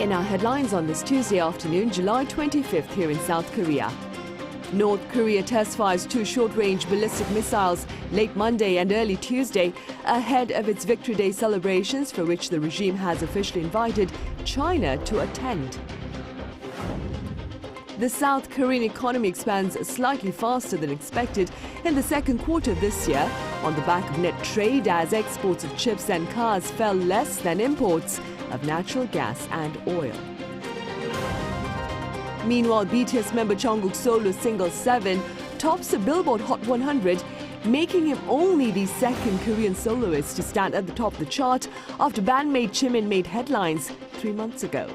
In our headlines on this Tuesday afternoon, July 25th here in South Korea. North Korea test fires 2 short-range ballistic missiles late Monday and early Tuesday ahead of its Victory Day celebrations, for which the regime has officially invited China to attend. The South Korean economy expands slightly faster than expected in the second quarter this year on the back of net trade, as exports of chips and cars fell less than imports of natural gas and oil. Meanwhile, BTS member Jungkook's solo single 7 tops the Billboard Hot 100, making him only the second Korean soloist to stand at the top of the chart after bandmate Jimin made headlines 3 months ago.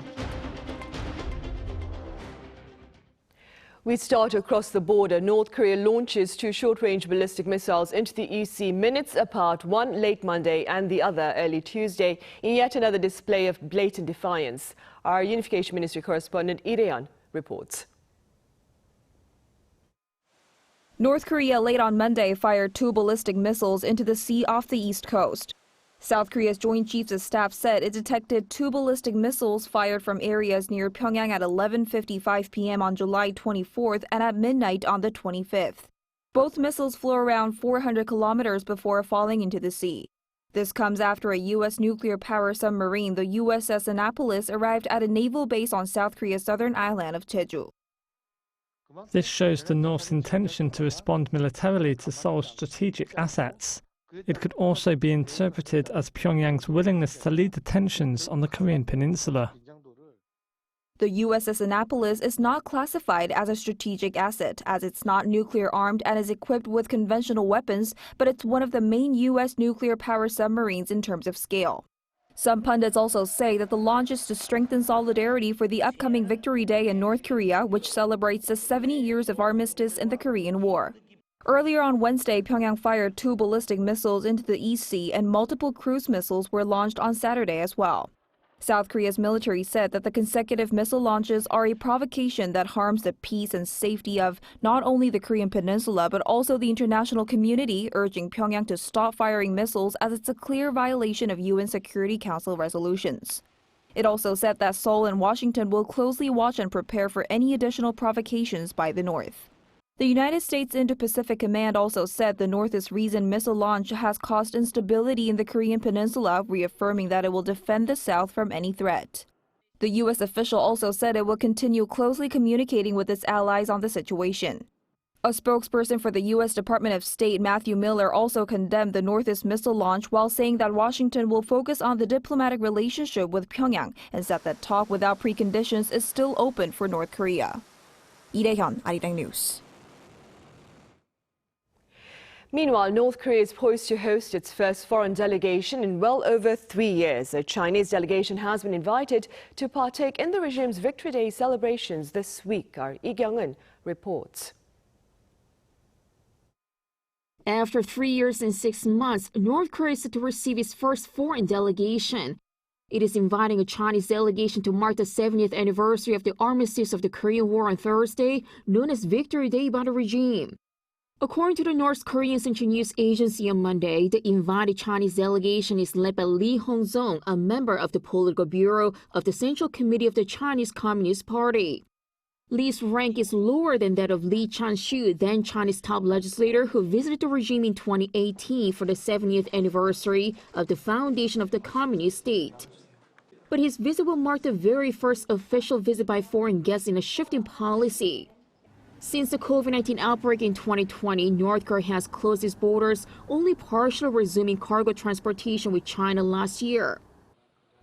We start across the border. North Korea launches 2 short-range ballistic missiles into the EC minutes apart, one late Monday and the other early Tuesday, in yet another display of blatant defiance. Our Unification Ministry correspondent Arirang reports. North Korea late on Monday fired 2 ballistic missiles into the sea off the east coast. South Korea's Joint Chiefs of Staff said it detected 2 ballistic missiles fired from areas near Pyongyang at 11:55 p.m. on July 24th and at midnight on the 25th. Both missiles flew around 400 kilometers before falling into the sea. This comes after a U.S. nuclear power submarine, the USS Annapolis, arrived at a naval base on South Korea's southern island of Jeju. This shows the North's intention to respond militarily to Seoul's strategic assets. It could also be interpreted as Pyongyang's willingness to lead the tensions on the Korean peninsula. The USS Annapolis is not classified as a strategic asset, as it's not nuclear armed and is equipped with conventional weapons, but it's one of the main U.S. nuclear power submarines in terms of scale. Some pundits also say that the launch is to strengthen solidarity for the upcoming Victory Day in North Korea, which celebrates the 70 years of armistice in the Korean War. Earlier on Wednesday, Pyongyang fired 2 ballistic missiles into the East Sea, and multiple cruise missiles were launched on Saturday as well. South Korea's military said that the consecutive missile launches are a provocation that harms the peace and safety of not only the Korean peninsula but also the international community, urging Pyongyang to stop firing missiles as it's a clear violation of UN Security Council resolutions. It also said that Seoul and Washington will closely watch and prepare for any additional provocations by the North. The United States Indo-Pacific Command also said the North's recent missile launch has caused instability in the Korean peninsula, reaffirming that it will defend the South from any threat. The U.S. official also said it will continue closely communicating with its allies on the situation. A spokesperson for the U.S. Department of State, Matthew Miller, also condemned the North's missile launch while saying that Washington will focus on the diplomatic relationship with Pyongyang and said that talk without preconditions is still open for North Korea. Lee Dae-hyun, Arirang News. Meanwhile, North Korea is poised to host its first foreign delegation in well over 3 years. A Chinese delegation has been invited to partake in the regime's Victory Day celebrations this week. Our Lee Kyung-eun reports. After 3 years and 6 months, North Korea is set to receive its first foreign delegation. It is inviting a Chinese delegation to mark the 70th anniversary of the armistice of the Korean War on Thursday, known as Victory Day by the regime. According to the North Korean Central News Agency on Monday, the invited Chinese delegation is led by Lee Hong-sung, a member of the Political Bureau of the Central Committee of the Chinese Communist Party. Lee's rank is lower than that of Lee Chan-shu, then Chinese top legislator who visited the regime in 2018 for the 70th anniversary of the foundation of the communist state. But his visit will mark the very first official visit by foreign guests in a shift in policy. Since the COVID-19 outbreak in 2020, North Korea has closed its borders, only partially resuming cargo transportation with China last year.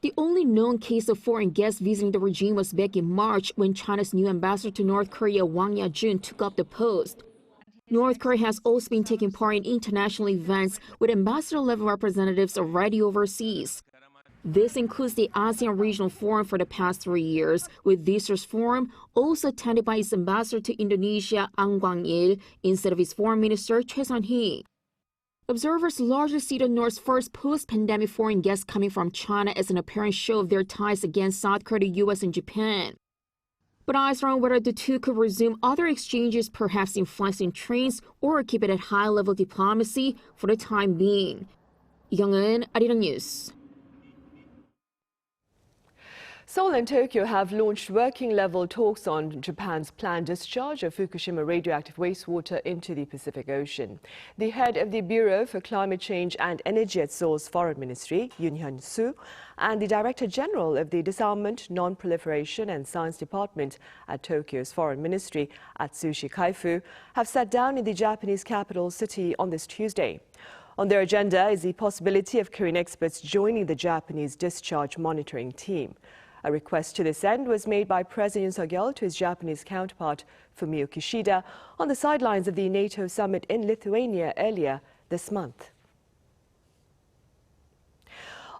The only known case of foreign guests visiting the regime was back in March when China's new ambassador to North Korea, Hwang took up the post. North Korea has also been taking part in international events with ambassador-level representatives already overseas. This includes the ASEAN Regional Forum for the past 3 years, with this year's forum also attended by its ambassador to Indonesia, Ang Kwang-il, instead of its foreign minister, Choi Sun-hee. Observers largely see the North's first post-pandemic foreign guests coming from China as an apparent show of their ties against South Korea, the U.S., and Japan. But eyes are on whether the two could resume other exchanges, perhaps in flights and trains, or keep it at high-level diplomacy for the time being. Lee Kyung-eun, Arirang News. Seoul and Tokyo have launched working-level talks on Japan's planned discharge of Fukushima radioactive wastewater into the Pacific Ocean. The head of the Bureau for Climate Change and Energy at Seoul's Foreign Ministry, Yoon Soo, and the Director General of the Disarmament, Non-Proliferation and Science Department at Tokyo's Foreign Ministry, Atsushi Kaifu, have sat down in the Japanese capital city on this Tuesday. On their agenda is the possibility of Korean experts joining the Japanese discharge monitoring team. A request to this end was made by President Yoon Suk-yeol to his Japanese counterpart, Fumio Kishida, on the sidelines of the NATO summit in Lithuania earlier this month.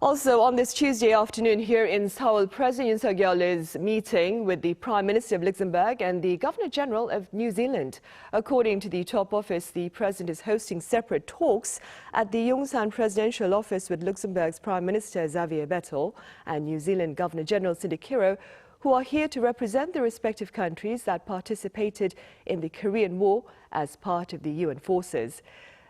Also, on this Tuesday afternoon here in Seoul, President Yoon Suk-yeol is meeting with the Prime Minister of Luxembourg and the Governor-General of New Zealand. According to the top office, the President is hosting separate talks at the Yongsan Presidential Office with Luxembourg's Prime Minister Xavier Bettel and New Zealand Governor-General Cindy Kiro, who are here to represent the respective countries that participated in the Korean War as part of the UN forces.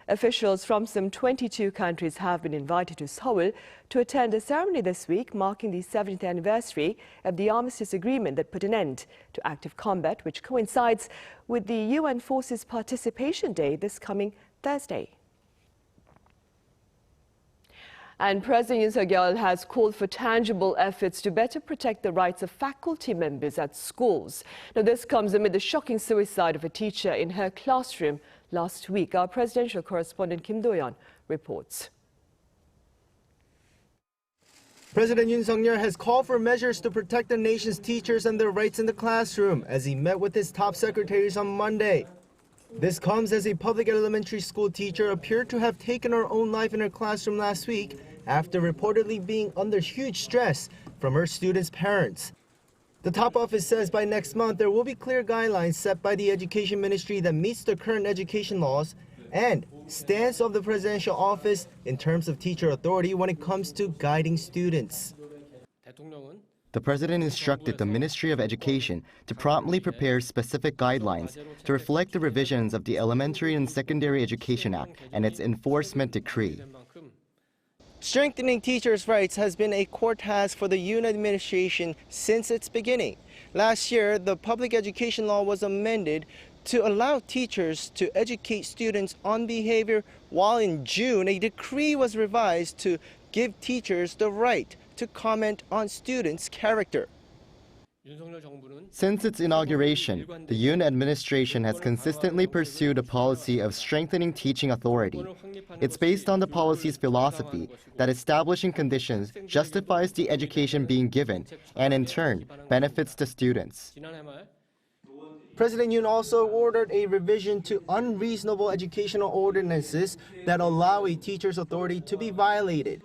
Officials from some 22 countries have been invited to Seoul to attend a ceremony this week marking the 70th anniversary of the Armistice Agreement that put an end to active combat, which coincides with the UN Forces Participation Day this coming Thursday. And President Yoon Suk-yeol has called for tangible efforts to better protect the rights of faculty members at schools. Now, this comes amid the shocking suicide of a teacher in her classroom last week. Our presidential correspondent Kim Do-yeon reports. President Yoon Suk-yeol has called for measures to protect the nation's teachers and their rights in the classroom as he met with his top secretaries on Monday. This comes as a public elementary school teacher appeared to have taken her own life in her classroom last week after reportedly being under huge stress from her students' parents. The top office says by next month there will be clear guidelines set by the Education Ministry that meets the current education laws and stance of the presidential office in terms of teacher authority when it comes to guiding students. The President instructed the Ministry of Education to promptly prepare specific guidelines to reflect the revisions of the Elementary and Secondary Education Act and its enforcement decree. Strengthening teachers' rights has been a core task for the Yoon administration since its beginning. Last year, the public education law was amended to allow teachers to educate students on behavior, while in June, a decree was revised to give teachers the right to comment on students' character. Since its inauguration, the Yoon administration has consistently pursued a policy of strengthening teaching authority. It's based on the policy's philosophy that establishing conditions justifies the education being given and, in turn, benefits the students. President Yoon also ordered a revision to unreasonable educational ordinances that allow a teacher's authority to be violated.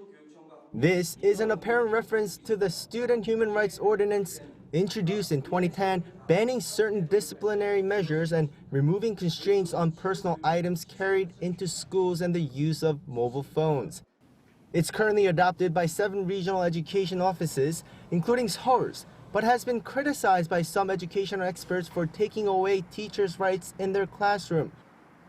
This is an apparent reference to the Student Human Rights Ordinance introduced in 2010, banning certain disciplinary measures and removing constraints on personal items carried into schools and the use of mobile phones. It's currently adopted by 7 regional education offices, including Seoul's, but has been criticized by some educational experts for taking away teachers' rights in their classroom.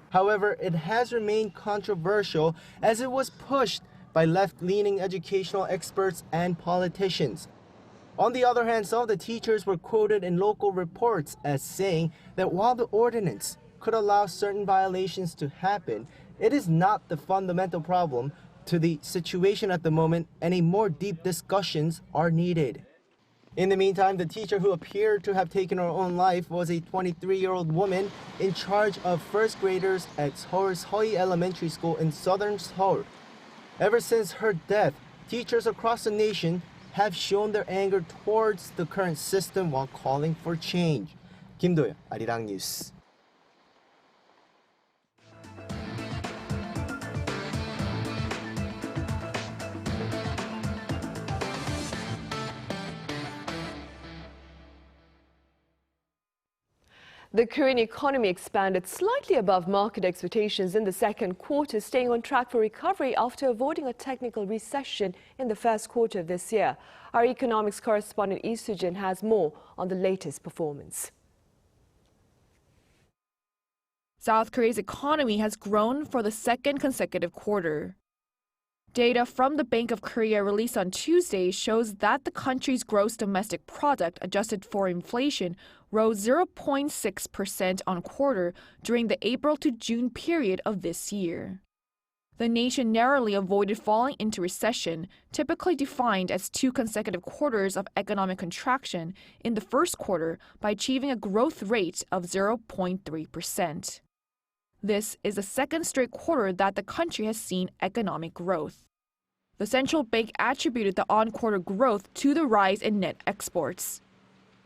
However, it has remained controversial as it was pushed by left-leaning educational experts and politicians. On the other hand, some of the teachers were quoted in local reports as saying that while the ordinance could allow certain violations to happen, it is not the fundamental problem to the situation at the moment, and a more deep discussions are needed. In the meantime, the teacher who appeared to have taken her own life was a 23-year-old woman in charge of first graders at Seoul's Hoi Elementary School in southern Seoul. Ever since her death, teachers across the nation have shown their anger towards the current system while calling for change. Kim Do-yeon, Arirang News. The Korean economy expanded slightly above market expectations in the second quarter, staying on track for recovery after avoiding a technical recession in the first quarter of this year. Our economics correspondent Lee Soo-jin has more on the latest performance. South Korea's economy has grown for the second consecutive quarter. Data from the Bank of Korea released on Tuesday shows that the country's gross domestic product, adjusted for inflation, rose 0.6% on quarter during the April to June period of this year. The nation narrowly avoided falling into recession, typically defined as 2 consecutive quarters of economic contraction, in the first quarter by achieving a growth rate of 0.3%. This is the second straight quarter that the country has seen economic growth. The central bank attributed the on-quarter growth to the rise in net exports.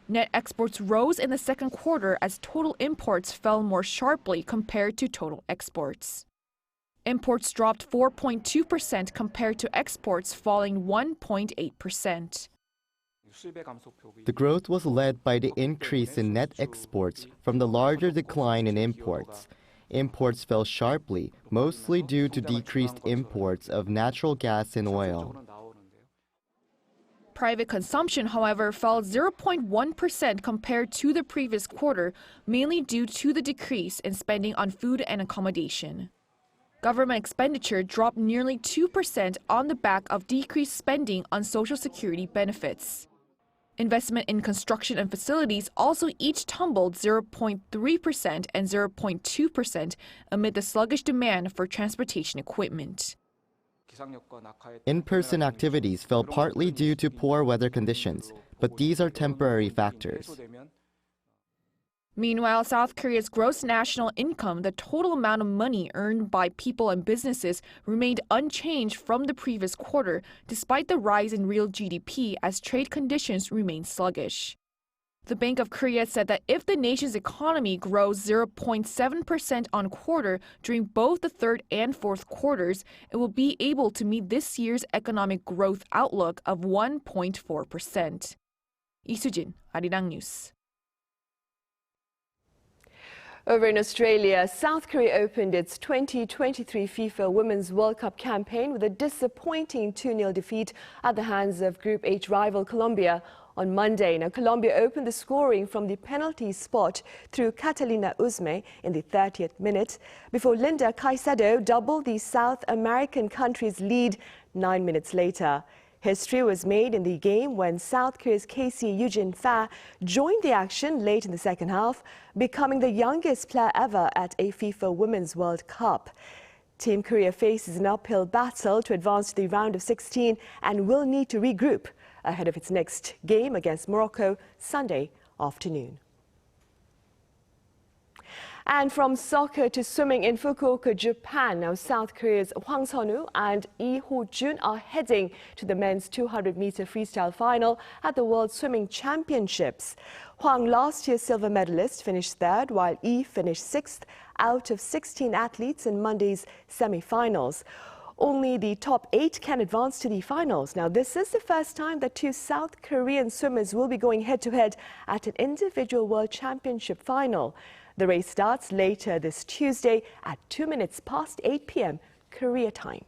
Net exports rose in the second quarter as total imports fell more sharply compared to total exports. Imports dropped 4.2% compared to exports falling 1.8%. The growth was led by the increase in net exports from the larger decline in imports. Imports fell sharply, mostly due to decreased imports of natural gas and oil. Private consumption, however, fell 0.1% compared to the previous quarter, mainly due to the decrease in spending on food and accommodation. Government expenditure dropped nearly 2% on the back of decreased spending on Social Security benefits. Investment in construction and facilities also each tumbled 0.3% and 0.2% amid the sluggish demand for transportation equipment. In-person activities fell partly due to poor weather conditions, but these are temporary factors. Meanwhile, South Korea's gross national income, the total amount of money earned by people and businesses, remained unchanged from the previous quarter, despite the rise in real GDP as trade conditions remain sluggish. The Bank of Korea said that if the nation's economy grows 0.7% on quarter during both the third and fourth quarters, it will be able to meet this year's economic growth outlook of 1.4%. 이수진, Arirang News. Over in Australia, South Korea opened its 2023 FIFA Women's World Cup campaign with a disappointing 2-0 defeat at the hands of Group H rival Colombia on Monday. Now, Colombia opened the scoring from the penalty spot through Catalina Uzme in the 30th minute, before Linda Caicedo doubled the South American country's lead 9 minutes later. History was made in the game when South Korea's Casey Eugene Fa joined the action late in the second half, becoming the youngest player ever at a FIFA Women's World Cup. Team Korea faces an uphill battle to advance to the round of 16 and will need to regroup ahead of its next game against Morocco Sunday afternoon. And from soccer to swimming in Fukuoka, Japan, now South Korea's Hwang Sun-woo and Ho-joon are heading to the men's 200-meter freestyle final at the World Swimming Championships. Hwang, last year's silver medalist, finished third, while finished sixth out of 16 athletes in Monday's semi-finals. Only the top 8 can advance to the finals. Now, this is the first time that 2 South Korean swimmers will be going head-to-head at an individual World Championship final. The race starts later this Tuesday at 2 minutes past 8 p.m. Korea time.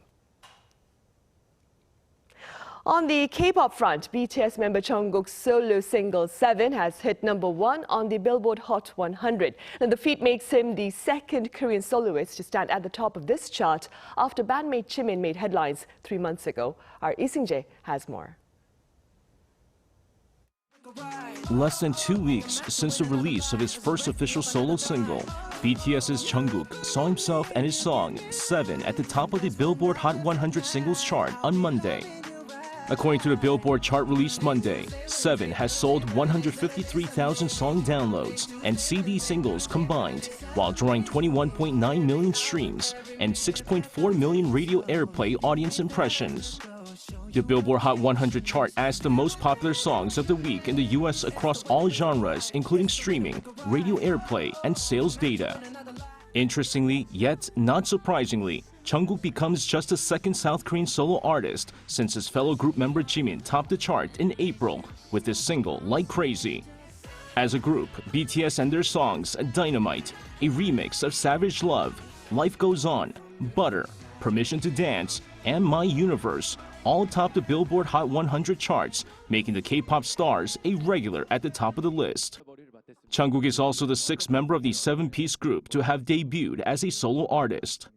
On the K-pop front, BTS member Jungkook's solo single 7 has hit #1 on the Billboard Hot 100. And the feat makes him the second Korean soloist to stand at the top of this chart after bandmate Jimin made headlines 3 months ago. Our Lee Seung-jae has more. Less than 2 weeks since the release of his first official solo single, BTS's Jungkook saw himself and his song 7 at the top of the Billboard Hot 100 singles chart on Monday. According to the Billboard chart released Monday, 7 has sold 153,000 song downloads and CD singles combined, while drawing 21.9 million streams and 6.4 million radio airplay audience impressions. The Billboard Hot 100 chart asked the most popular songs of the week in the U.S. across all genres, including streaming, radio airplay, and sales data. Interestingly, yet not surprisingly, Jungkook becomes just the second South Korean solo artist since his fellow group member Jimin topped the chart in April with his single Like Crazy. As a group, BTS and their songs Dynamite, a remix of Savage Love, Life Goes On, Butter, Permission to Dance, and My Universe all topped the Billboard Hot 100 charts, making the K-pop stars a regular at the top of the list. Jungkook is also the 6th member of the 7-piece group to have debuted as a solo artist.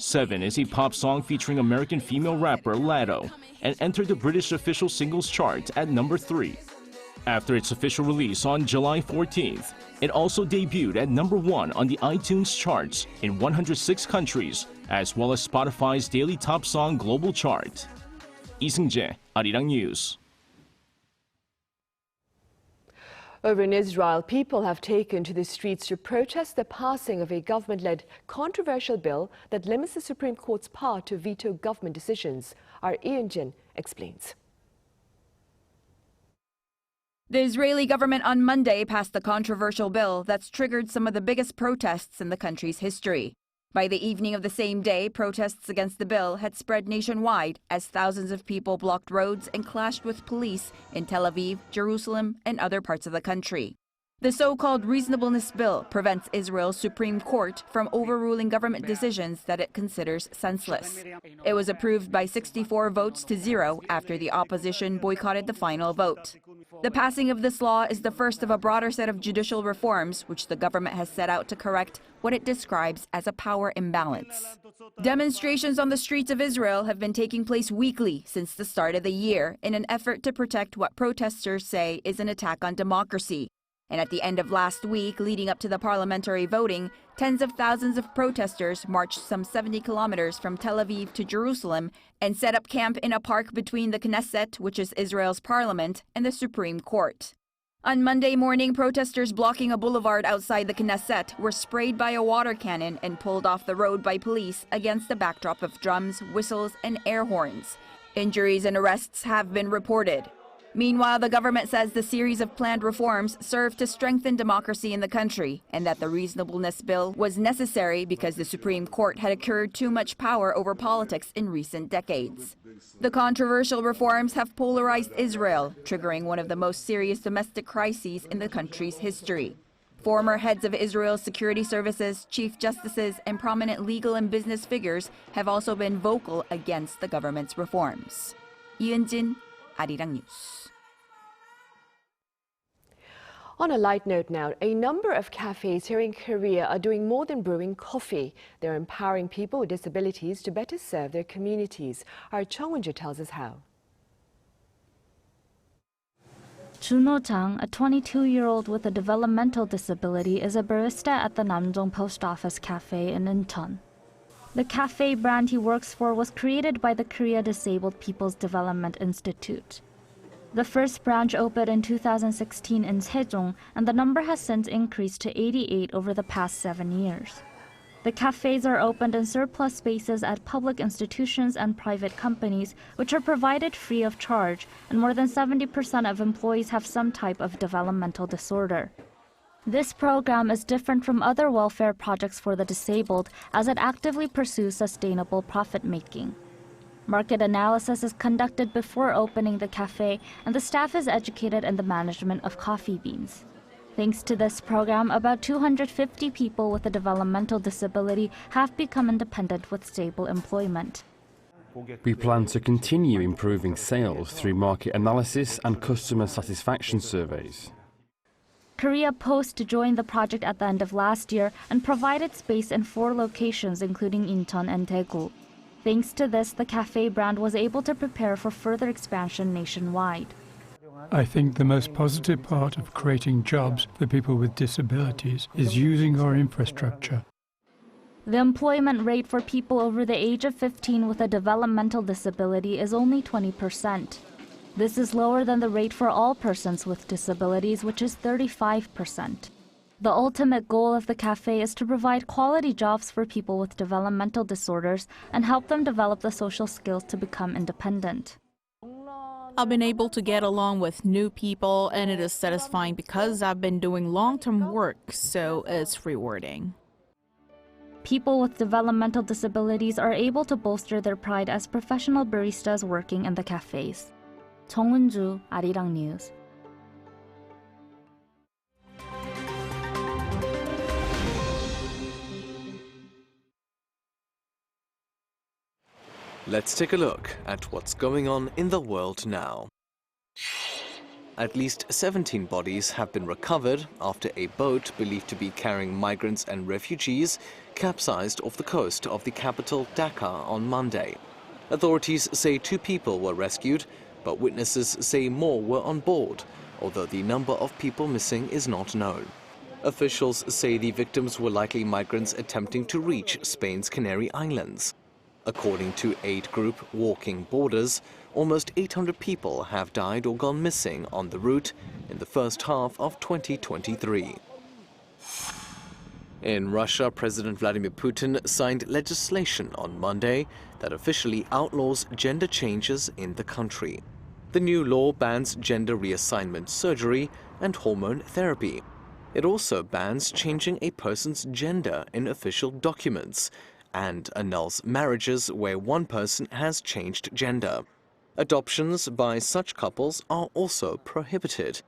7 is a pop song featuring American female rapper Latto and entered the British official singles chart at number 3. After its official release on July 14th, it also debuted at number 1 on the iTunes charts in 106 countries, as well as Spotify's daily top song global chart. 이승재, Arirang News. Over in Israel, people have taken to the streets to protest the passing of a government-led controversial bill that limits the Supreme Court's power to veto government decisions. Our Yoon explains. The Israeli government on Monday passed the controversial bill that's triggered some of the biggest protests in the country's history. By the evening of the same day, protests against the bill had spread nationwide as thousands of people blocked roads and clashed with police in Tel Aviv, Jerusalem, and other parts of the country. The so-called reasonableness bill prevents Israel's Supreme Court from overruling government decisions that it considers senseless. It was approved by 64 votes to 0 after the opposition boycotted the final vote. The passing of this law is the first of a broader set of judicial reforms which the government has set out to correct what it describes as a power imbalance. Demonstrations on the streets of Israel have been taking place weekly since the start of the year in an effort to protect what protesters say is an attack on democracy. And at the end of last week, leading up to the parliamentary voting, tens of thousands of protesters marched some 70 kilometers from Tel Aviv to Jerusalem and set up camp in a park between the Knesset, which is Israel's parliament, and the Supreme Court. On Monday morning, protesters blocking a boulevard outside the Knesset were sprayed by a water cannon and pulled off the road by police against the backdrop of drums, whistles, and air horns. Injuries and arrests have been reported. Meanwhile, the government says the series of planned reforms serve to strengthen democracy in the country and that the reasonableness bill was necessary because the Supreme Court had accrued too much power over politics in recent decades. The controversial reforms have polarized Israel, triggering one of the most serious domestic crises in the country's history. Former heads of Israel's security services, chief justices, and prominent legal and business figures have also been vocal against the government's reforms. Yoon, Arirang News. On a light note now, a number of cafes here in Korea are doing more than brewing coffee. They're empowering people with disabilities to better serve their communities. Our Chung Won-ju tells us how. Junho Jang, a 22-year-old with a developmental disability, is a barista at the Namjong Post Office Cafe in Incheon. The cafe brand he works for was created by the Korea Disabled People's Development Institute. The first branch opened in 2016 in Sejong, and the number has since increased to 88 over the past 7 years. The cafes are opened in surplus spaces at public institutions and private companies, which are provided free of charge, and more than 70% of employees have some type of developmental disorder. This program is different from other welfare projects for the disabled, as it actively pursues sustainable profit-making. Market analysis is conducted before opening the cafe, and the staff is educated in the management of coffee beans. Thanks to this program, about 250 people with a developmental disability have become independent with stable employment. We plan to continue improving sales through market analysis and customer satisfaction surveys. Korea Post joined the project at the end of last year and provided space in 4 locations, including Incheon and Daegu. Thanks to this, the cafe brand was able to prepare for further expansion nationwide. I think the most positive part of creating jobs for people with disabilities is using our infrastructure. The employment rate for people over the age of 15 with a developmental disability is only 20%. This is lower than the rate for all persons with disabilities, which is 35%. The ultimate goal of the cafe is to provide quality jobs for people with developmental disorders and help them develop the social skills to become independent. I've been able to get along with new people, and it is satisfying because I've been doing long-term work, so it's rewarding. People with developmental disabilities are able to bolster their pride as professional baristas working in the cafes. Chung Won-ju, Arirang News. Let's take a look at what's going on in the world now. At least 17 bodies have been recovered after a boat believed to be carrying migrants and refugees capsized off the coast of the capital Dhaka on Monday. Authorities say 2 people were rescued, but witnesses say more were on board, although the number of people missing is not known. Officials say the victims were likely migrants attempting to reach Spain's Canary Islands. According to aid group Walking Borders, almost 800 people have died or gone missing on the route in the first half of 2023. In Russia, President Vladimir Putin signed legislation on Monday that officially outlaws gender changes in the country. The new law bans gender reassignment surgery and hormone therapy. It also bans changing a person's gender in official documents and annuls marriages where one person has changed gender. Adoptions by such couples are also prohibited.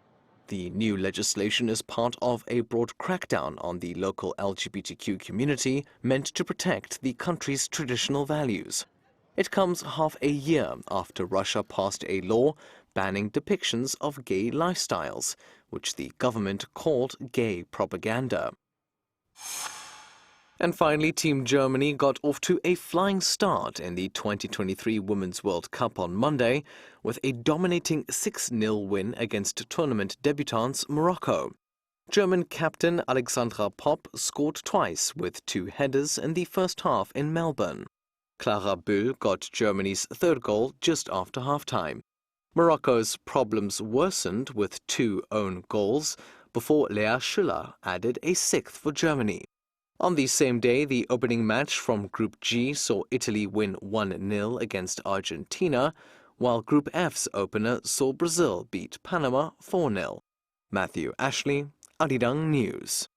The new legislation is part of a broad crackdown on the local LGBTQ community meant to protect the country's traditional values. It comes half a year after Russia passed a law banning depictions of gay lifestyles, which the government called gay propaganda. And finally, Team Germany got off to a flying start in the 2023 Women's World Cup on Monday with a dominating 6-0 win against tournament debutants Morocco. German captain Alexandra Popp scored twice with 2 headers in the first half in Melbourne. Clara Bühl got Germany's 3rd goal just after halftime. Morocco's problems worsened with 2 own goals before Lea Schüller added a 6th for Germany. On the same day, the opening match from Group G saw Italy win 1-0 against Argentina, while Group F's opener saw Brazil beat Panama 4-0. Matthew Ashley, Arirang News.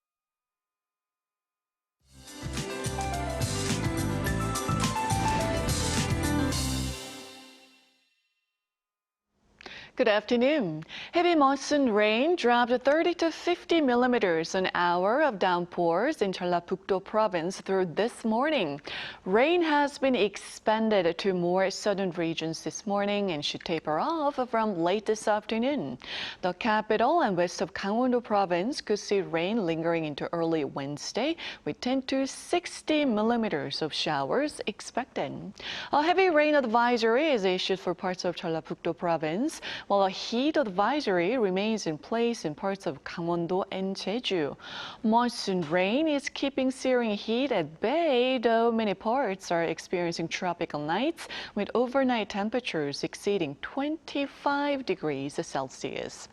Good afternoon. Heavy monsoon rain dropped 30 to 50 millimeters an hour of downpours in Jeollabuk-do province through this morning. Rain has been expanded to more southern regions this morning and should taper off from late this afternoon. The capital and west of Gangwon-do province could see rain lingering into early Wednesday with 10 to 60 millimeters of showers expected. A heavy rain advisory is issued for parts of Jeollabuk-do province, while a heat advisory remains in place in parts of Gangwon-do and Jeju. Monsoon rain is keeping searing heat at bay, though many parts are experiencing tropical nights with overnight temperatures exceeding 25 degrees Celsius.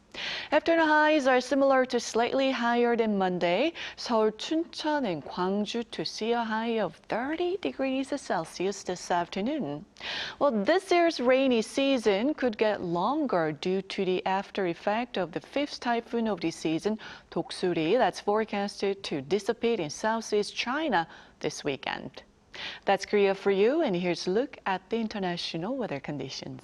Afternoon highs are similar to slightly higher than Monday. Seoul, Chuncheon, and Gwangju to see a high of 30 degrees Celsius this afternoon. Well, this year's rainy season could get longer due to the after effect of the 5th typhoon of the season, Doksuri, that's forecasted to dissipate in Southeast China this weekend. That's Korea for you, and here's a look at the international weather conditions.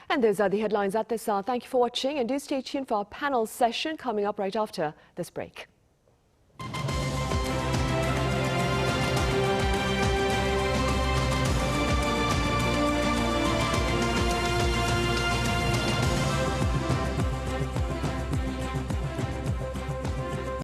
And those are the headlines at this hour. Thank you for watching, and do stay tuned for our panel session coming up right after this break.